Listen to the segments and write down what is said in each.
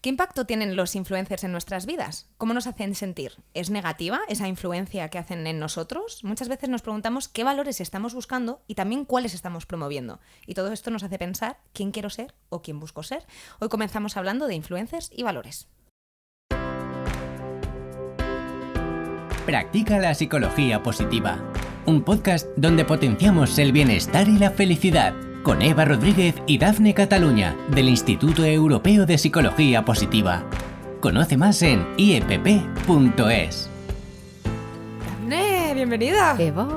¿Qué impacto tienen los influencers en nuestras vidas? ¿Cómo nos hacen sentir? ¿Es negativa esa influencia que hacen en nosotros? Muchas veces nos preguntamos qué valores estamos buscando y también cuáles estamos promoviendo. Y todo esto nos hace pensar quién quiero ser o quién busco ser. Hoy comenzamos hablando de influencers y valores. Practica la psicología positiva, un podcast donde potenciamos el bienestar y la felicidad, con Eva Rodríguez y Dafne Cataluña, del Instituto Europeo de Psicología Positiva. Conoce más en iepp.es. Dafne, bienvenida. Eva.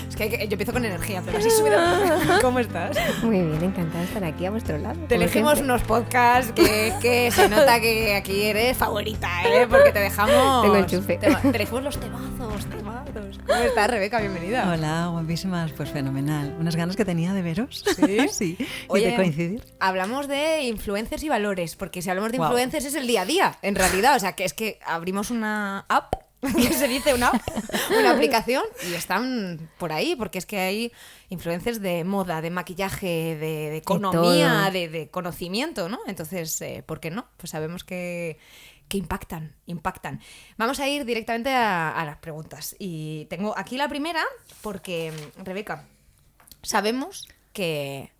Es que yo empiezo con energía, pero así subida. ¿Cómo estás? Muy bien, encantada de estar aquí a vuestro lado. Te elegimos unos podcasts que se nota que aquí eres favorita, ¿eh? Porque te dejamos... Tengo enchufe. Te elegimos los temazos. ¿Cómo estás, Rebeca? Bienvenida. Hola, guapísimas, pues fenomenal. Unas ganas que tenía de veros. ¿Sí? Sí. Oye, y de coincidir. Hablamos de influencers y valores, porque si hablamos de influencers es el día a día, en realidad. O sea, que es que abrimos una app, que se dice una app, una aplicación, y están por ahí, porque es que hay influencers de moda, de maquillaje, de economía, de conocimiento, ¿no? Entonces, ¿por qué no? Pues sabemos que impactan. Vamos a ir directamente a las preguntas. Y tengo aquí la primera porque, Rebeca, sabemos que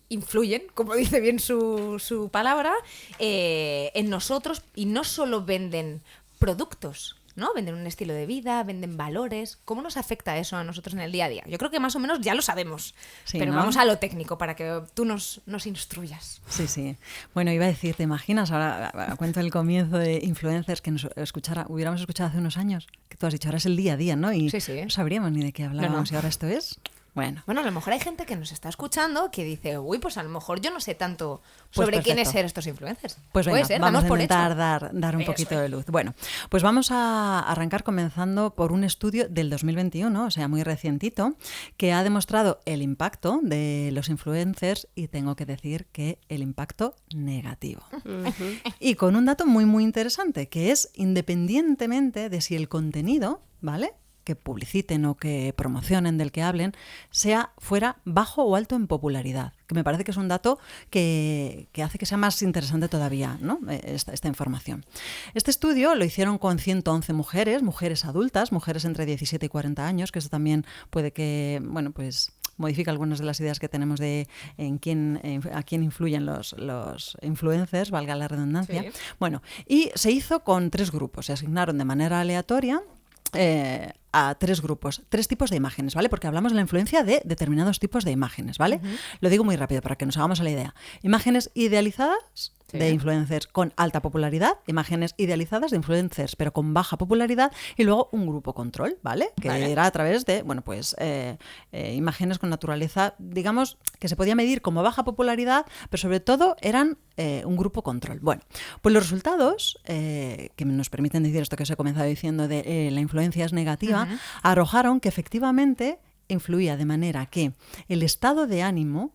influyen, como dice bien su palabra, en nosotros, y no solo venden productos, ¿no? Venden un estilo de vida, venden valores. ¿Cómo nos afecta eso a nosotros en el día a día? Yo creo que más o menos ya lo sabemos, Sí, pero ¿no? vamos a lo técnico para que tú nos instruyas. Sí. Bueno, iba a decir, ¿te imaginas? Ahora cuento el comienzo de influencers que hubiéramos escuchado hace unos años, que tú has dicho, ahora es el día a día, ¿no? Y Sí. no sabríamos ni de qué hablábamos No. y ahora esto es... Bueno, a lo mejor hay gente que nos está escuchando que dice, uy, pues a lo mejor yo no sé tanto Pues sobre quiénes perfecto. ser estos influencers. pues Puede venga, ser, vamos damos a por intentar hecho. dar un Eso poquito es. de luz. Bueno, pues vamos a arrancar comenzando por un estudio del 2021, o sea, muy recientito, que ha demostrado el impacto de los influencers, y tengo que decir que el impacto negativo. Y con un dato muy, muy interesante, que es independientemente de si el contenido, ¿vale?, que publiciten o que promocionen, del que hablen, fuera bajo o alto en popularidad, que me parece que es un dato que hace que sea más interesante todavía, ¿no?, esta información. Este estudio lo hicieron con 111 mujeres adultas, mujeres entre 17 y 40 años, que eso también puede que, bueno, pues modifica algunas de las ideas que tenemos de a quién influyen los influencers, valga la redundancia. Sí. Bueno, y se hizo con 3 grupos, se asignaron de manera aleatoria a 3 grupos, 3 tipos de imágenes, ¿vale? Porque hablamos de la influencia de determinados tipos de imágenes, ¿vale? Lo digo muy rápido para que nos hagamos a la idea. Imágenes idealizadas de influencers con alta popularidad, imágenes idealizadas de influencers pero con baja popularidad, y luego un grupo control, ¿vale? Que era a través de, bueno, pues imágenes con naturaleza, digamos, que se podía medir como baja popularidad, pero sobre todo eran un grupo control. Bueno, pues los resultados, que nos permiten decir esto que os he comenzado diciendo de la influencia es negativa, arrojaron que efectivamente influía de manera que el estado de ánimo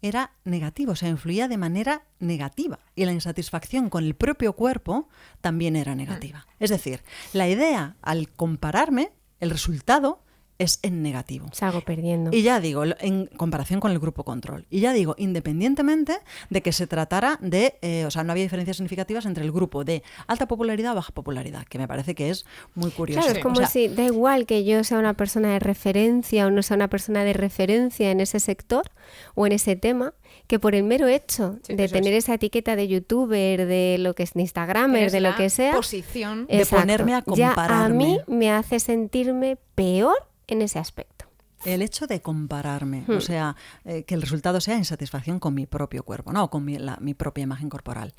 era negativo, o sea, influía de manera negativa, y la insatisfacción con el propio cuerpo también era negativa. Es decir, la idea, al compararme, el resultado es en negativo. Salgo perdiendo. Y ya digo, en comparación con el grupo control. Y ya digo, independientemente de que se tratara de... o sea, no había diferencias significativas entre el grupo de alta popularidad o baja popularidad, que me parece que es muy curioso. Claro, es como O sea, si da igual que yo sea una persona de referencia o no sea una persona de referencia en ese sector o en ese tema, que por el mero hecho de tener esa etiqueta de youtuber, de lo que es instagramer, de lo que sea, Posición. de ponerme a ya compararme. a mí me hace sentirme peor en ese aspecto. El hecho de compararme, o sea, que el resultado sea insatisfacción con mi propio cuerpo, ¿no? O con mi propia imagen corporal.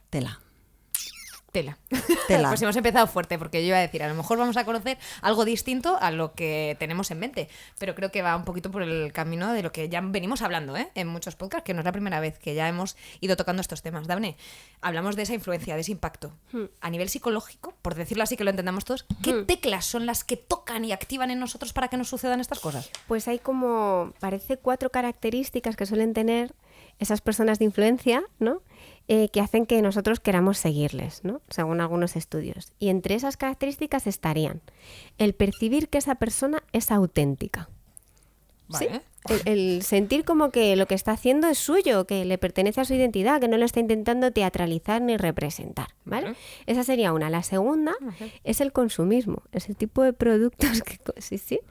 Tela. Pues hemos empezado fuerte, porque yo iba a decir, a lo mejor vamos a conocer algo distinto a lo que tenemos en mente, pero creo que va un poquito por el camino de lo que ya venimos hablando, en muchos podcasts, que no es la primera vez que ya hemos ido tocando estos temas. Dafne, hablamos de esa influencia, de ese impacto. A nivel psicológico, por decirlo así que lo entendamos todos, ¿qué teclas son las que tocan y activan en nosotros para que nos sucedan estas cosas? Pues hay como, parece 4 características que suelen tener esas personas de influencia, ¿no? Que hacen que nosotros queramos seguirles, ¿no?, según algunos estudios. Y entre esas características estarían el percibir que esa persona es auténtica. Vale. Sí, el sentir como que lo que está haciendo es suyo, que le pertenece a su identidad, que no lo está intentando teatralizar ni representar, ¿vale? Vale. Esa sería una. La segunda es el consumismo, es el tipo de productos que... Sí,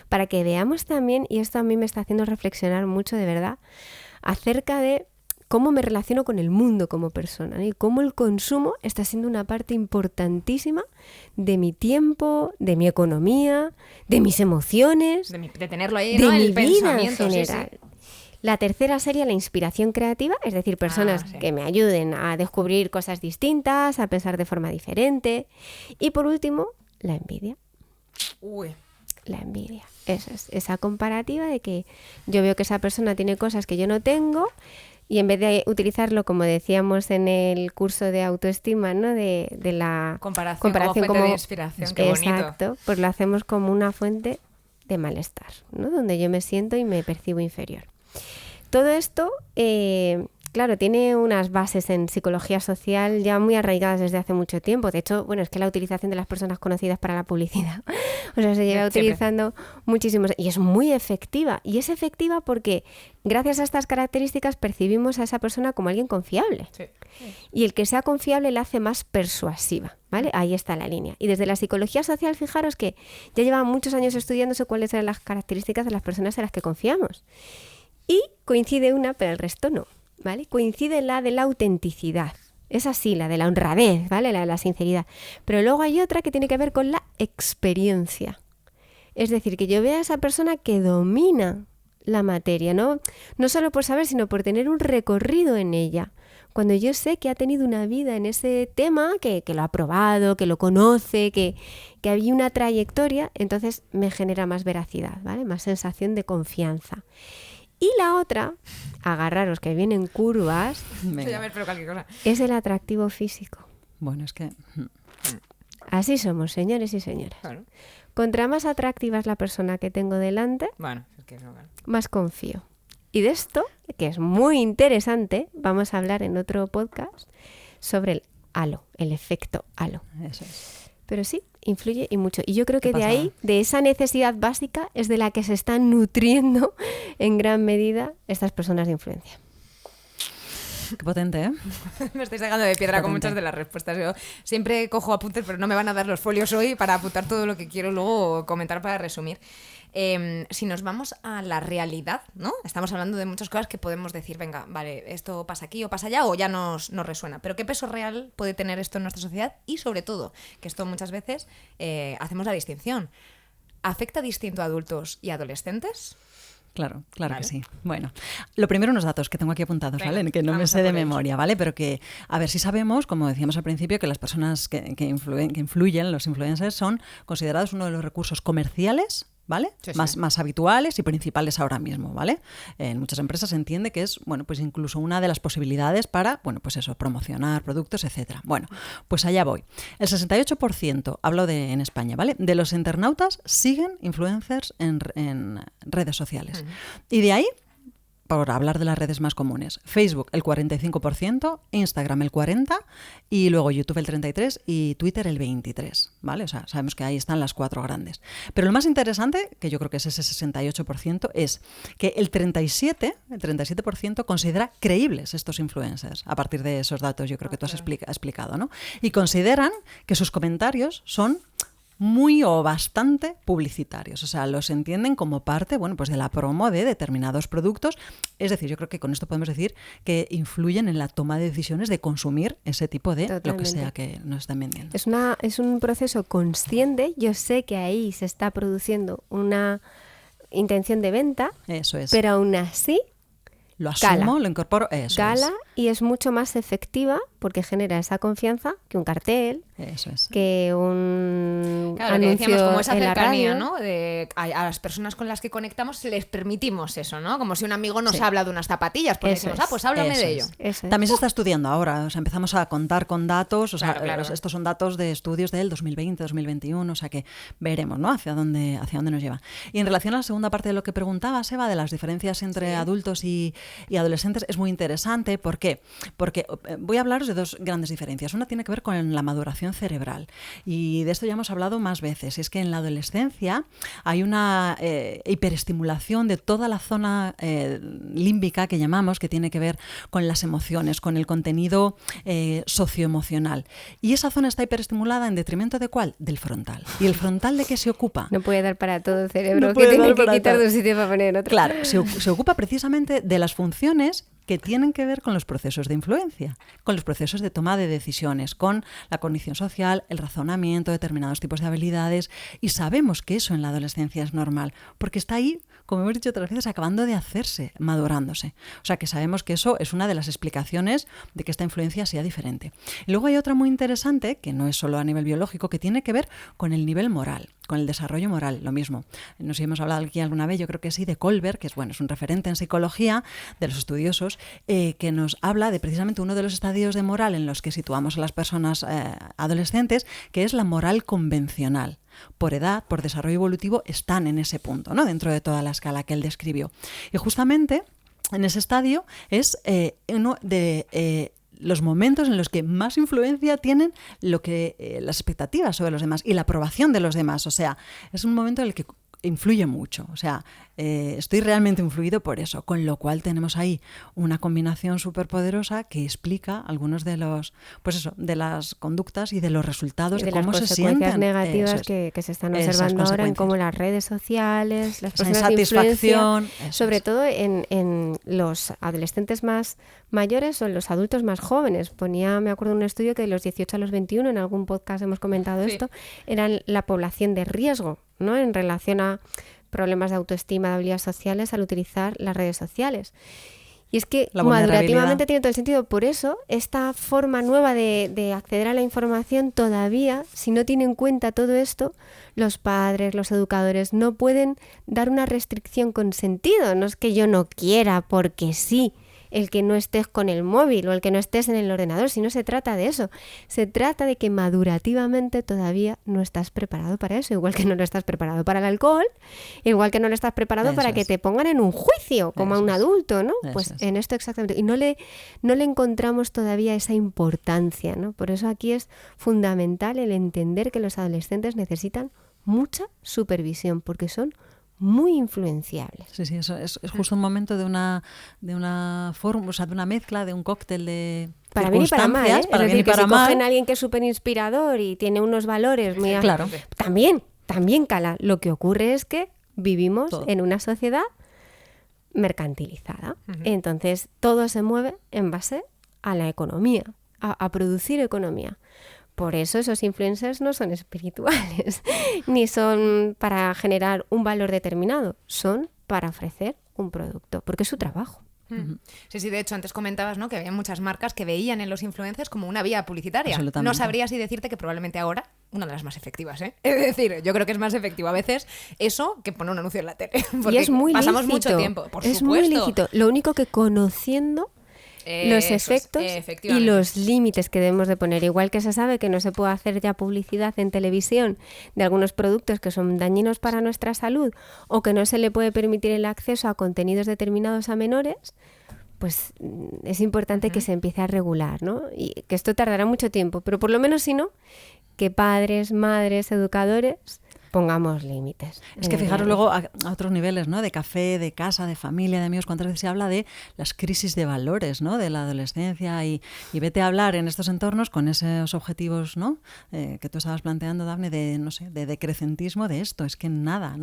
para que veamos también, y esto a mí me está haciendo reflexionar mucho de verdad, acerca de cómo me relaciono con el mundo como persona, ¿no? Y cómo el consumo está siendo una parte importantísima de mi tiempo, de mi economía, de mis emociones, De tenerlo ahí, de ¿no? mi El vida en pensamiento, sí, general. sí. La tercera sería la inspiración creativa, es decir, personas sí. que me ayuden a descubrir cosas distintas, a pensar de forma diferente. Y por último, la envidia. Uy. La envidia. Eso es, esa comparativa de que yo veo que esa persona tiene cosas que yo no tengo y en vez de utilizarlo, como decíamos en el curso de autoestima, ¿no? de la Comparación como fuente de inspiración, qué bonito. Exacto, pues lo hacemos como una fuente de malestar, ¿no? Donde yo me siento y me percibo inferior. Todo esto, claro, tiene unas bases en psicología social ya muy arraigadas desde hace mucho tiempo. De hecho, bueno, es que la utilización de las personas conocidas para la publicidad, o sea, se lleva utilizando muchísimos, y es muy efectiva. Y es efectiva porque gracias a estas características percibimos a esa persona como alguien confiable. Sí. Y el que sea confiable la hace más persuasiva, ¿vale? Ahí está la línea. Y desde la psicología social, fijaros que ya llevan muchos años estudiándose cuáles eran las características de las personas en las que confiamos. Y coincide una, pero el resto no, ¿vale? Coincide la de la autenticidad. Es así, la de la honradez, ¿vale? La de la sinceridad. Pero luego hay otra que tiene que ver con la experiencia. Es decir, que yo vea a esa persona que domina la materia, ¿no? No solo por saber, sino por tener un recorrido en ella. Cuando yo sé que ha tenido una vida en ese tema, que lo ha probado, que lo conoce, que había una trayectoria, entonces me genera más veracidad, ¿vale? Más sensación de confianza. Y la otra, agarraros que vienen curvas, Ya me espero cualquier cosa. es el atractivo físico. Bueno, es que... Así somos, señores y señoras. Claro. Contra más atractiva es la persona que tengo delante, Bueno, es que no, claro. más confío. Y de esto, que es muy interesante, vamos a hablar en otro podcast sobre el halo, el efecto halo. Eso es. Pero sí, influye y mucho. Y yo creo que ¿Qué de pasa? ahí, de esa necesidad básica, es de la que se están nutriendo en gran medida estas personas de influencia. Qué potente, ¿eh? Me estáis sacando de piedra con Potente. muchas de las respuestas. Yo siempre cojo apuntes, pero no me van a dar los folios hoy para apuntar todo lo que quiero luego comentar para resumir. Si nos vamos a la realidad, ¿no? Estamos hablando de muchas cosas que podemos decir, venga, vale, esto pasa aquí o pasa allá o ya nos resuena. Pero ¿qué peso real puede tener esto en nuestra sociedad? Y sobre todo, que esto muchas veces hacemos la distinción. ¿Afecta distinto a adultos y adolescentes? Claro, claro Vale. que sí. Bueno, lo primero unos datos que tengo aquí apuntados, Venga, ¿vale? Que no me vamos a sé de por ellos. memoria, ¿vale? Pero que, a ver, si sabemos, como decíamos al principio, que las personas que influyen, los influencers, son considerados uno de los recursos comerciales, ¿vale? Sí, sí. Más habituales y principales ahora mismo, ¿vale? En muchas empresas se entiende que es, bueno, pues incluso una de las posibilidades para, bueno, pues eso, promocionar productos, etcétera. Bueno, pues allá voy. El 68%, hablo en España, ¿vale? De los internautas siguen influencers en redes sociales. Y de ahí, por hablar de las redes más comunes, Facebook el 45%, Instagram el 40% y luego YouTube el 33% y Twitter el 23%, ¿vale? O sea, sabemos que ahí están las cuatro grandes. Pero lo más interesante, que yo creo que es ese 68%, es que el 37% considera creíbles estos influencers. A partir de esos datos yo creo que tú has explicado, ¿no? Y consideran que sus comentarios son muy o bastante publicitarios, o sea, los entienden como parte, bueno, pues de la promo de determinados productos. Es decir, yo creo que con esto podemos decir que influyen en la toma de decisiones de consumir ese tipo de lo que Totalmente. sea que nos están vendiendo. Es un proceso consciente. Yo sé que ahí se está produciendo una intención de venta, Eso es. pero aún así Lo asumo, cala. lo incorporo, eso cala y es mucho más efectiva porque genera esa confianza que un cartel, Eso es. que un Claro, lo que anuncio decíamos, como esa en la cercanía, radio. ¿no? A las personas con las que conectamos les permitimos eso, ¿no? Como si un amigo nos Sí. habla de unas zapatillas, pues Eso decimos, es. pues háblame Eso de es. ello. Eso es. También se está estudiando ahora, o sea, empezamos a contar con datos, o sea, Claro. estos son datos de estudios del 2020, 2021, o sea que veremos, ¿no? Hacia dónde nos lleva. Y en relación a la segunda parte de lo que preguntabas, Eva, de las diferencias entre adultos y adolescentes, es muy interesante. ¿Por qué? Porque voy a hablaros de dos grandes diferencias. Una tiene que ver con la maduración cerebral. Y de esto ya hemos hablado más veces. Es que en la adolescencia hay una hiperestimulación de toda la zona límbica que llamamos, que tiene que ver con las emociones, con el contenido socioemocional. Y esa zona está hiperestimulada en detrimento ¿de cuál? Del frontal. ¿Y el frontal de qué se ocupa? No puede dar para todo el cerebro, que tiene que quitar de un sitio para poner en otro. Claro, se ocupa precisamente de las funciones que tienen que ver con los procesos de influencia, con los procesos de toma de decisiones, con la cognición social, el razonamiento, determinados tipos de habilidades, y sabemos que eso en la adolescencia es normal, porque está ahí, como hemos dicho otras veces, acabando de hacerse, madurándose. O sea que sabemos que eso es una de las explicaciones de que esta influencia sea diferente. Y luego hay otra muy interesante, que no es solo a nivel biológico, que tiene que ver con el nivel moral, con el desarrollo moral, lo mismo. No sé si hemos hablado aquí alguna vez, yo creo que sí, de Kohlberg, que es un referente en psicología de los estudiosos, que nos habla de precisamente uno de los estadios de moral en los que situamos a las personas adolescentes, que es la moral convencional. Por edad, por desarrollo evolutivo, están en ese punto, ¿no? Dentro de toda la escala que él describió. Y justamente en ese estadio es uno de los momentos en los que más influencia tienen las expectativas sobre los demás y la aprobación de los demás. O sea, es un momento en el que influye mucho. O sea, estoy realmente influido por eso, con lo cual tenemos ahí una combinación súper poderosa que explica algunos de de las conductas y de los resultados, de cómo se sienten. Las consecuencias negativas que se están observando ahora en cómo las redes sociales, las personas de influencia, sobre todo en los adolescentes más mayores o en los adultos más jóvenes. Me acuerdo de un estudio que de los 18 a los 21, en algún podcast hemos comentado esto, eran la población de riesgo, ¿no? En relación a problemas de autoestima, de habilidades sociales al utilizar las redes sociales. Y es que madurativamente tiene todo el sentido. Por eso, esta forma nueva de acceder a la información todavía, si no tiene en cuenta todo esto, los padres, los educadores no pueden dar una restricción con sentido. No es que yo no quiera porque sí el que no estés con el móvil o el que no estés en el ordenador, si no se trata de eso. Se trata de que madurativamente todavía no estás preparado para eso, igual que no lo estás preparado para el alcohol, igual que no lo estás preparado para que te pongan en un juicio como a un adulto, ¿no? Pues en esto exactamente. Y no le encontramos todavía esa importancia, ¿no? Por eso aquí es fundamental el entender que los adolescentes necesitan mucha supervisión, porque son muy influenciables. Sí, eso es justo un momento de una forma, o sea, de una mezcla, de un cóctel de para bien y para mal, ¿eh? Para es bien decir, y para que si mal. cogen a alguien que es súper inspirador y tiene unos valores muy... Claro. También cala. Lo que ocurre es que vivimos en una sociedad mercantilizada. Entonces, todo se mueve en base a la economía, a producir economía. Por eso esos influencers no son espirituales, ni son para generar un valor determinado, son para ofrecer un producto, porque es su trabajo. Sí, de hecho antes comentabas, ¿no?, que había muchas marcas que veían en los influencers como una vía publicitaria. No sabría si decirte que probablemente ahora una de las más efectivas, ¿eh? Es decir, yo creo que es más efectivo a veces eso que poner un anuncio en la tele. Porque y es muy pasamos lícito, mucho tiempo, por es supuesto. muy lícito. Lo único que conociendo los efectos y los límites que debemos de poner. Igual que se sabe que no se puede hacer ya publicidad en televisión de algunos productos que son dañinos para nuestra salud o que no se le puede permitir el acceso a contenidos determinados a menores, pues es importante que se empiece a regular, ¿no? Y que esto tardará mucho tiempo, pero por lo menos si no, que padres, madres, educadores pongamos límites. Es que fijaros luego a otros niveles, ¿no? De café, de casa, de familia, de amigos. ¿Cuántas veces se habla de las crisis de valores, ¿no? De la adolescencia y vete a hablar en estos entornos con esos objetivos, ¿no? Que tú estabas planteando, Dafne, de decrecentismo de esto. Es que nada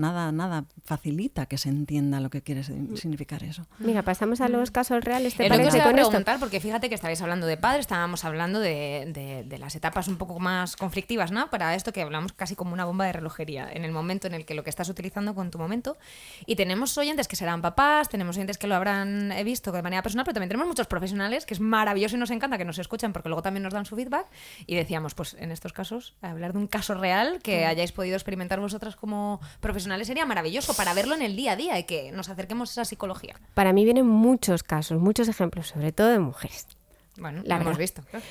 facilita que se entienda lo que quiere significar eso. Mira, pasamos a los casos reales. ¿Te parece? Lo que os iba a preguntar, porque fíjate que estabais hablando de padres, estábamos hablando de las etapas un poco más conflictivas, ¿no? Para esto que hablamos casi como una bomba de relojería, en el momento en el que lo que estás utilizando con tu momento. Y tenemos oyentes que serán papás, tenemos oyentes que lo habrán visto de manera personal, pero también tenemos muchos profesionales, que es maravilloso y nos encanta que nos escuchan porque luego también nos dan su feedback. Y decíamos, pues en estos casos, hablar de un caso real que hayáis podido experimentar vosotras como profesionales sería maravilloso para verlo en el día a día y que nos acerquemos a esa psicología. Para mí vienen muchos casos, muchos ejemplos, sobre todo de mujeres. Bueno, lo hemos visto. Claro.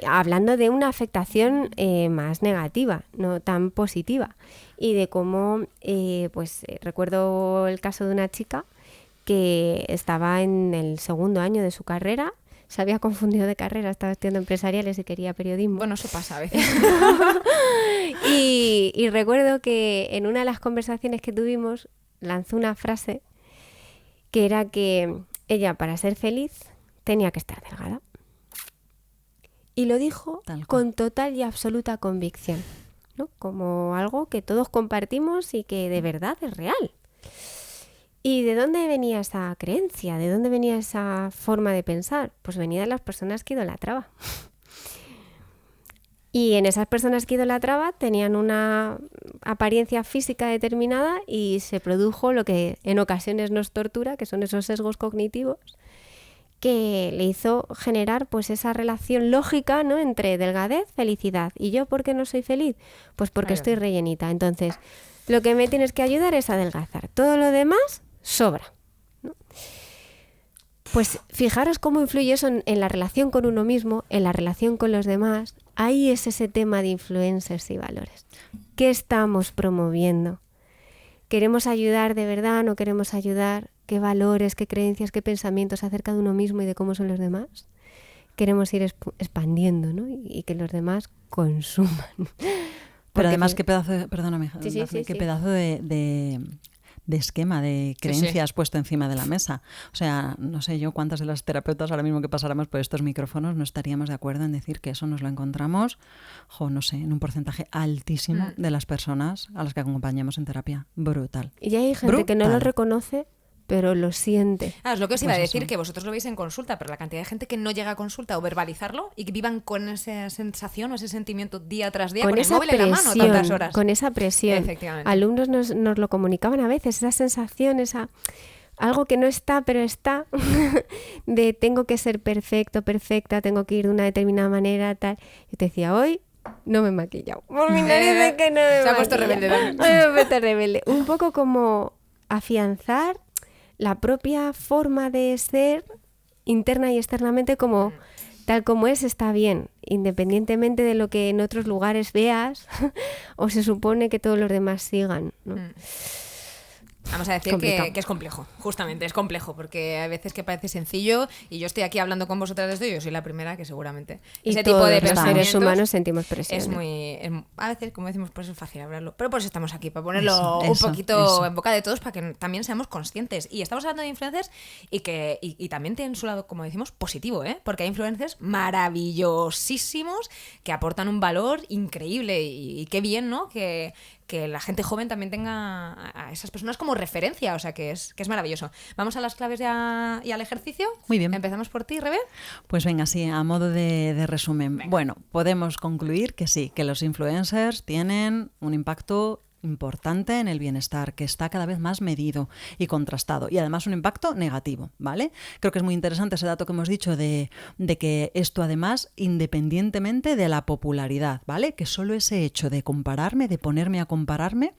Hablando de una afectación más negativa, no tan positiva. Y de cómo, recuerdo el caso de una chica que estaba en el segundo año de su carrera, se había confundido de carrera, estaba estudiando empresariales y quería periodismo. Bueno, eso pasa a veces. y recuerdo que en una de las conversaciones que tuvimos lanzó una frase que era que ella, para ser feliz, tenía que estar delgada. Y lo dijo con total y absoluta convicción, ¿no? Como algo que todos compartimos y que de verdad es real. ¿Y de dónde venía esa creencia? ¿De dónde venía esa forma de pensar? Pues venía de las personas que idolatraba. Y en esas personas que idolatraba tenían una apariencia física determinada y se produjo lo que en ocasiones nos tortura, que son esos sesgos cognitivos, que le hizo generar pues esa relación lógica, ¿no? Entre delgadez, felicidad. ¿Y yo por qué no soy feliz? Pues porque estoy rellenita. Entonces, lo que me tienes que ayudar es a adelgazar. Todo lo demás sobra, ¿no? Pues fijaros cómo influye eso en la relación con uno mismo, en la relación con los demás. Ahí es ese tema de influencers y valores. ¿Qué estamos promoviendo? ¿Queremos ayudar de verdad? ¿No queremos ayudar? ¿Qué valores, qué creencias, qué pensamientos acerca de uno mismo y de cómo son los demás? Queremos ir expandiendo, ¿no? Y que los demás consuman. Pero además, qué pedazo de, perdóname, sí. qué pedazo de esquema, de creencias puesto encima de la mesa. O sea, no sé yo cuántas de las terapeutas ahora mismo que pasáramos por estos micrófonos no estaríamos de acuerdo en decir que eso nos lo encontramos, no sé, en un porcentaje altísimo de las personas a las que acompañamos en terapia. Brutal. Y hay gente que no lo reconoce, pero lo siente. Es lo que os iba a decir, que vosotros lo veis en consulta, pero la cantidad de gente que no llega a consulta o verbalizarlo y que vivan con esa sensación o ese sentimiento día tras día, con el móvil en la mano tantas horas. Con esa presión. Efectivamente. Alumnos nos lo comunicaban a veces, esa sensación, algo que no está, pero está, de tengo que ser perfecto, perfecta, tengo que ir de una determinada manera, tal. Yo te decía, hoy no me he maquillado. Por mi nariz de que no me Se ha puesto rebelde. Me he puesto rebelde. Un poco como afianzar la propia forma de ser interna y externamente, como tal como es, está bien, independientemente de lo que en otros lugares veas o se supone que todos los demás sigan, ¿no? Vamos a decir que es complejo, justamente, es complejo, porque a veces que parece sencillo y yo estoy aquí hablando con vosotras de esto y yo soy la primera que seguramente y ese tipo de los seres humanos sentimos presión. A veces, como decimos, pues es fácil hablarlo, pero pues estamos aquí para ponerlo un poquito en boca de todos para que también seamos conscientes. Y estamos hablando de influencers y también tienen su lado, como decimos, positivo, ¿eh? Porque hay influencers maravillosísimos que aportan un valor increíble y qué bien, ¿no? Que la gente joven también tenga a esas personas como referencia, o sea que es maravilloso. Vamos a las claves y al ejercicio. Muy bien. Empezamos por ti, Rebe. Pues venga, sí, a modo de resumen. Venga. Bueno, podemos concluir que sí, que los influencers tienen un impacto importante en el bienestar, que está cada vez más medido y contrastado, y además un impacto negativo, ¿vale? Creo que es muy interesante ese dato que hemos dicho de que esto además, independientemente de la popularidad, ¿vale? Que solo ese hecho de compararme, de ponerme a compararme,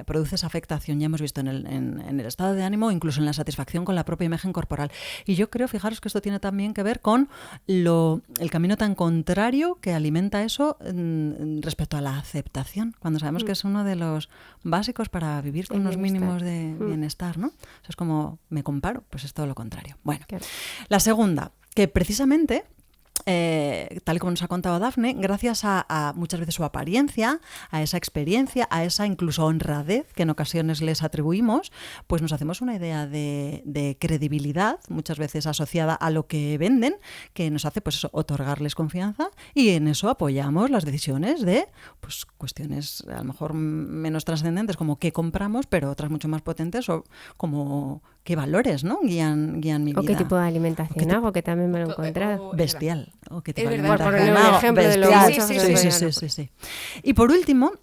produce esa afectación, ya hemos visto en el estado de ánimo, incluso en la satisfacción con la propia imagen corporal. Y yo creo, fijaros que esto tiene también que ver con el camino tan contrario que alimenta eso respecto a la aceptación, cuando sabemos que es uno de los básicos para vivir con unos mínimos de bienestar, ¿no? O sea, es como me comparo, pues es todo lo contrario. Bueno, claro. La segunda, que precisamente tal y como nos ha contado Dafne, gracias a muchas veces su apariencia, a esa experiencia, a esa incluso honradez que en ocasiones les atribuimos, pues nos hacemos una idea de credibilidad, muchas veces asociada a lo que venden, que nos hace pues eso, otorgarles confianza, y en eso apoyamos las decisiones de pues cuestiones a lo mejor menos trascendentes, como qué compramos, pero otras mucho más potentes, o como qué valores, ¿no? guían mi vida. O qué tipo de alimentación hago, que también me lo he encontrado. Bestial. O qué tipo es de verdad, alimentación por un ejemplo de lo sí. Y por último,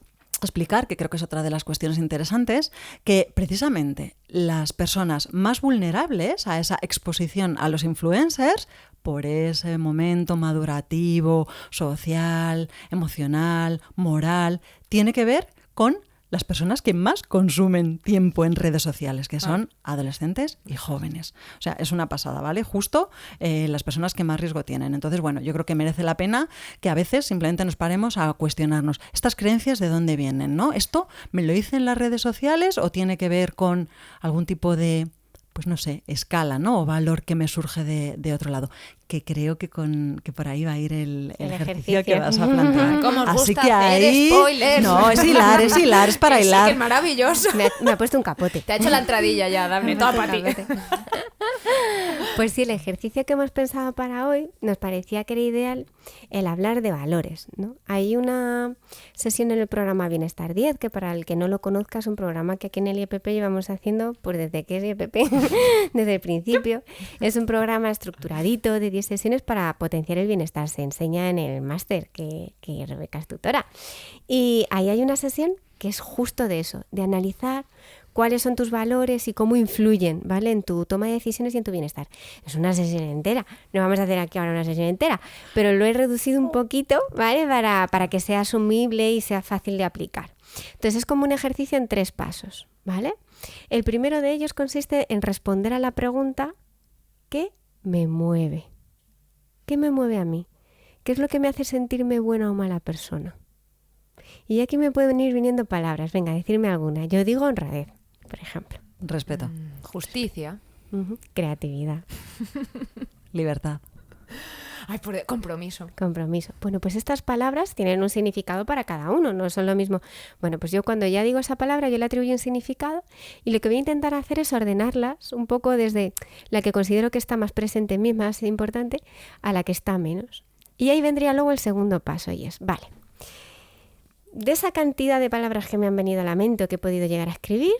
explicar, que creo que es otra de las cuestiones interesantes, que precisamente las personas más vulnerables a esa exposición a los influencers, por ese momento madurativo, social, emocional, moral, tiene que ver con las personas que más consumen tiempo en redes sociales, que son adolescentes y jóvenes. O sea, es una pasada, ¿vale? Justo las personas que más riesgo tienen. Entonces, bueno, yo creo que merece la pena que a veces simplemente nos paremos a cuestionarnos estas creencias de dónde vienen, ¿no? ¿Esto me lo hice en las redes sociales o tiene que ver con algún tipo de pues no sé, escala, ¿no? O valor que me surge de otro lado. Que creo que por ahí va a ir el ejercicio que vas a plantear. ¿Cómo os Así gusta que hacer ahí... spoilers? No, es hilar, es para Sí, hilar. que es maravilloso. Me ha puesto un capote. Te ha hecho la entradilla ya, Dafne, toda para ti. Pues sí, el ejercicio que hemos pensado para hoy nos parecía que era ideal el hablar de valores, ¿no? Hay una sesión en el programa Bienestar 10, que para el que no lo conozca es un programa que aquí en el IEPP llevamos haciendo pues desde que es IEPP, desde el principio. Es un programa estructuradito de 10 sesiones para potenciar el bienestar. Se enseña en el máster que Rebeca es tutora. Y ahí hay una sesión que es justo de eso, de analizar cuáles son tus valores y cómo influyen, ¿vale?, en tu toma de decisiones y en tu bienestar. Es una sesión entera, no vamos a hacer aquí ahora una sesión entera, pero lo he reducido un poquito, ¿vale?, para que sea asumible y sea fácil de aplicar. Entonces es como un ejercicio en 3 pasos, ¿vale? El primero de ellos consiste en responder a la pregunta ¿qué me mueve? ¿Qué me mueve a mí? ¿Qué es lo que me hace sentirme buena o mala persona? Y aquí me pueden ir viniendo palabras. Venga, decirme alguna. Yo digo honradez, por ejemplo. Respeto. Justicia. Creatividad. Libertad. Ay, compromiso. Compromiso. Bueno, pues estas palabras tienen un significado para cada uno, no son lo mismo. Bueno, pues yo cuando ya digo esa palabra, yo le atribuyo un significado y lo que voy a intentar hacer es ordenarlas un poco desde la que considero que está más presente en mí, más importante, a la que está menos. Y ahí vendría luego el segundo paso y es, vale, de esa cantidad de palabras que me han venido a la mente o que he podido llegar a escribir,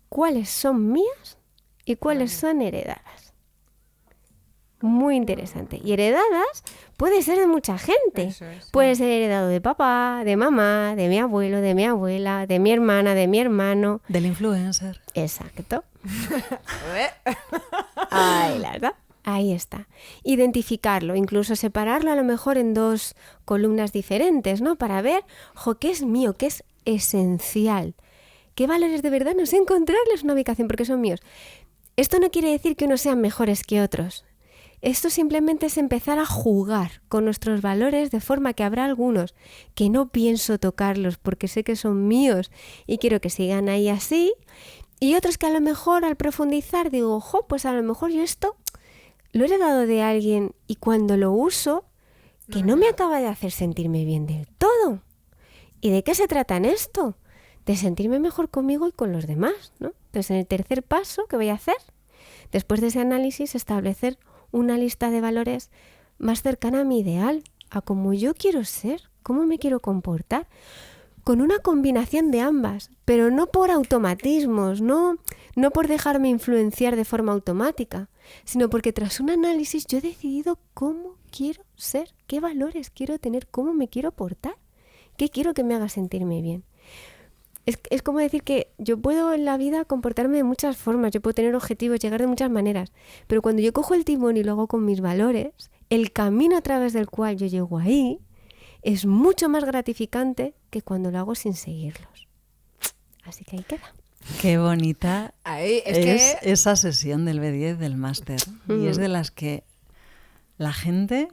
¿cuáles son mías y cuáles son heredadas? Muy interesante. Y heredadas puede ser de mucha gente. Eso es, sí. Puede ser heredado de papá, de mamá, de mi abuelo, de mi abuela, de mi hermana, de mi hermano. Del influencer. Exacto. Ahí la verdad. Ahí está. Identificarlo, incluso separarlo a lo mejor en 2 columnas diferentes, ¿no? Para ver, qué es mío, qué es esencial. ¿Qué valores de verdad? No sé encontrarles una ubicación porque son míos. Esto no quiere decir que unos sean mejores que otros. Esto simplemente es empezar a jugar con nuestros valores de forma que habrá algunos que no pienso tocarlos porque sé que son míos y quiero que sigan ahí así. Y otros que a lo mejor al profundizar digo, pues a lo mejor yo esto lo he heredado de alguien y cuando lo uso, que no me acaba de hacer sentirme bien del todo. ¿Y de qué se trata en esto? De sentirme mejor conmigo y con los demás, ¿no? Entonces, en el tercer paso, ¿qué voy a hacer? Después de ese análisis, establecer una lista de valores más cercana a mi ideal, a cómo yo quiero ser, cómo me quiero comportar, con una combinación de ambas, pero no por automatismos, no por dejarme influenciar de forma automática, sino porque tras un análisis yo he decidido cómo quiero ser, qué valores quiero tener, cómo me quiero portar, qué quiero que me haga sentirme bien. Es como decir que yo puedo en la vida comportarme de muchas formas, yo puedo tener objetivos, llegar de muchas maneras, pero cuando yo cojo el timón y lo hago con mis valores, el camino a través del cual yo llego ahí es mucho más gratificante que cuando lo hago sin seguirlos. Así que ahí queda. Qué bonita Ahí, es esa sesión del B10 del máster. Y es de las que la gente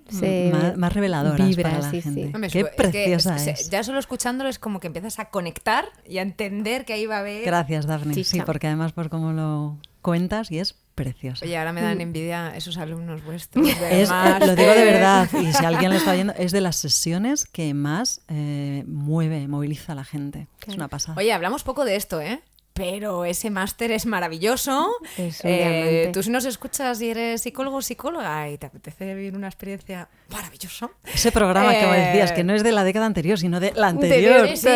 más reveladoras vibra, para la sí, gente. sí. Hombre, Qué preciosa que, es. ya solo escuchándolo es como que empiezas a conectar y a entender que ahí va a haber... Gracias, Dafne. Chicha. Sí, porque además por cómo lo cuentas y es preciosa. Oye, ahora me dan envidia esos alumnos vuestros. del máster. Lo digo de verdad, y si alguien lo está viendo, es de las sesiones que más moviliza a la gente. Es una pasada. Oye, hablamos poco de esto, ¿eh? Pero ese máster es maravilloso. Es un diamante. Tú si nos escuchas y eres psicólogo o psicóloga y te apetece vivir una experiencia maravillosa. Ese programa que me decías, que no es de la década anterior, sino de la anterior. Sí,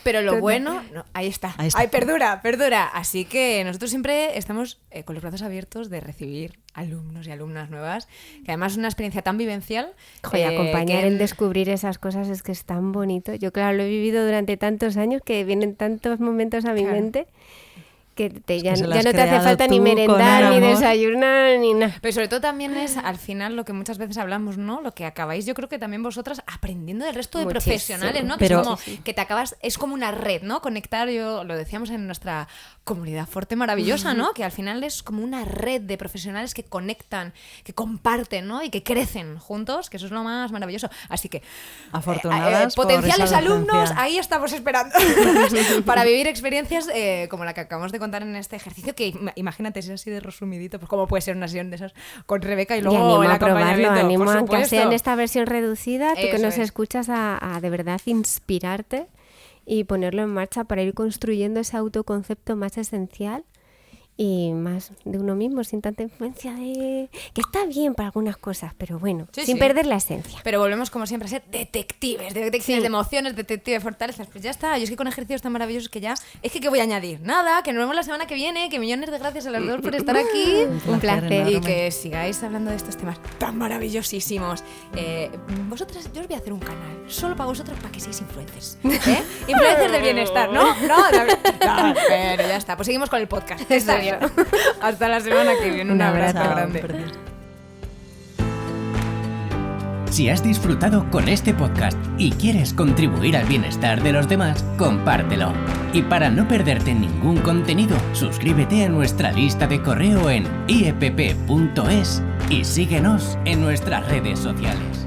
pero lo bueno, ahí está. Ahí está. Ay, perdura. Así que nosotros siempre estamos con los brazos abiertos de recibir alumnos y alumnas nuevas, que además es una experiencia tan vivencial. Joder, acompañar que en descubrir esas cosas es que es tan bonito. Yo, claro, lo he vivido durante tantos años que vienen tantos momentos a mi mente que ya no te hace falta ni merendar, ni desayunar, ni nada. Pero sobre todo también es, al final, lo que muchas veces hablamos, ¿no? Lo que acabáis, yo creo que también vosotras, aprendiendo del resto de Muchísimo. profesionales, ¿no? Pero- Que es como que te acabas, es como una red, ¿no? Conectar, lo decíamos en nuestra comunidad fuerte maravillosa, ¿no? Que al final es como una red de profesionales que conectan, que comparten, ¿no? Y que crecen juntos, que eso es lo más maravilloso. Así que, Afortunadas por potenciales esa alumnos, docencia. ahí estamos esperando para vivir experiencias como la que acabamos de contar en este ejercicio, que imagínate si es así de resumidito, pues cómo puede ser una sesión de esas con Rebeca y Y luego animo el a probarlo, acompañamiento, animo por a que supuesto. sea en esta versión reducida, tú que Eso nos es. escuchas a de verdad inspirarte y ponerlo en marcha para ir construyendo ese autoconcepto más esencial y más de uno mismo, sin tanta influencia de... que está bien para algunas cosas, pero bueno, Sí, sin sí. perder la esencia. Pero volvemos como siempre a ser detectives de emociones, detectives de fortalezas. Pues ya está, yo es que con ejercicios tan maravillosos que ya... Es que ¿qué voy a añadir? Nada, que nos vemos la semana que viene, que millones de gracias a las dos por estar aquí. Un placer. Y que sigáis hablando de estos temas tan maravillosísimos. Vosotras, yo os voy a hacer un canal solo para vosotros, para que seáis influencers. Influencers del bienestar, ¿no? No, pero ya está. Pues seguimos con el podcast. Está bien. Hasta la semana que viene. Un abrazo Chao, grande. precioso. Si has disfrutado con este podcast y quieres contribuir al bienestar de los demás, compártelo. Y para no perderte ningún contenido, suscríbete a nuestra lista de correo en iepp.es y síguenos en nuestras redes sociales.